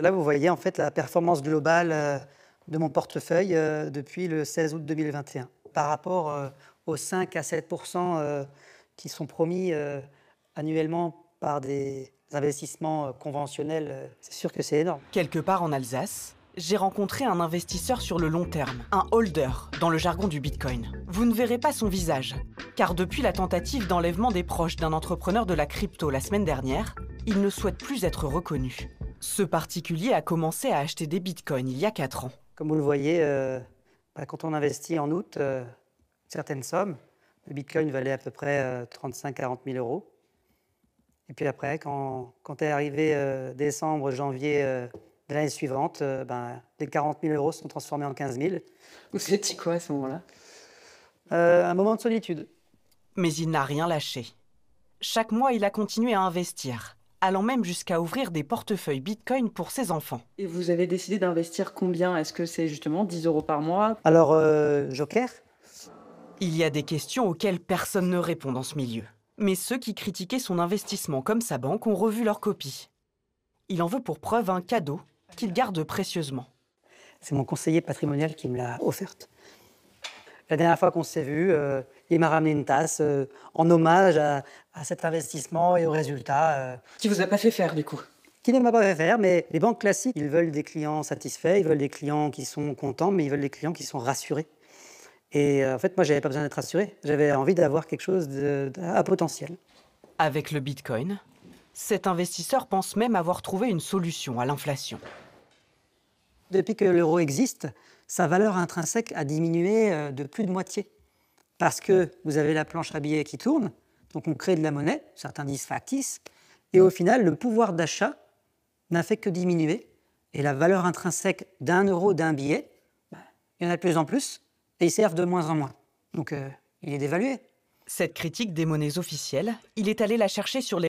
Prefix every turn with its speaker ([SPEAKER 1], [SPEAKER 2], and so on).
[SPEAKER 1] Là, vous voyez en fait la performance globale de mon portefeuille depuis le 16 août 2021 par rapport aux 5 à 7 qui sont promis annuellement par des investissements conventionnels. C'est sûr que c'est énorme.
[SPEAKER 2] Quelque part en Alsace, j'ai rencontré un investisseur sur le long terme, un holder dans le jargon du Bitcoin. Vous ne verrez pas son visage, car depuis la tentative d'enlèvement des proches d'un entrepreneur de la crypto la semaine dernière, il ne souhaite plus être reconnu. Ce particulier a commencé à acheter des bitcoins il y a 4 ans.
[SPEAKER 1] Comme vous le voyez, quand on investit en août certaines sommes, le bitcoin valait à peu près 35-40 000 euros. Et puis après, quand est arrivé décembre, janvier de l'année suivante, les 40 000 euros sont transformés en 15 000.
[SPEAKER 3] Vous étiez quoi à ce moment-là?
[SPEAKER 1] Un moment de solitude.
[SPEAKER 2] Mais il n'a rien lâché. Chaque mois, il a continué à investir, allant même jusqu'à ouvrir des portefeuilles Bitcoin pour ses enfants.
[SPEAKER 3] Et vous avez décidé d'investir combien? Est-ce que c'est justement 10 euros par mois?
[SPEAKER 1] Alors, Joker,
[SPEAKER 2] Il y a des questions auxquelles personne ne répond dans ce milieu. Mais ceux qui critiquaient son investissement comme sa banque ont revu leur copie. Il en veut pour preuve un cadeau qu'il garde précieusement.
[SPEAKER 1] c'est mon conseiller patrimonial qui me l'a offerte. La dernière fois qu'on s'est vu, il m'a ramené une tasse en hommage à cet investissement et aux résultats.
[SPEAKER 3] Qui vous a pas fait faire du coup?
[SPEAKER 1] Qui ne m'a pas fait faire, mais les banques classiques, ils veulent des clients satisfaits, ils veulent des clients qui sont contents, mais ils veulent des clients qui sont rassurés. Et en fait, moi, j'avais pas besoin d'être rassuré. J'avais envie d'avoir quelque chose à potentiel.
[SPEAKER 2] Avec le Bitcoin, cet investisseur pense même avoir trouvé une solution à l'inflation.
[SPEAKER 1] Depuis que l'euro existe, sa valeur intrinsèque a diminué de plus de moitié. Parce que vous avez la planche à billets qui tourne, donc on crée de la monnaie, certains disent factice, et au final, le pouvoir d'achat n'a fait que diminuer. Et la valeur intrinsèque d'un euro, d'un billet, il y en a de plus en plus, et ils servent de moins en moins. Donc il est dévalué.
[SPEAKER 2] Cette critique des monnaies officielles, il est allé la chercher sur les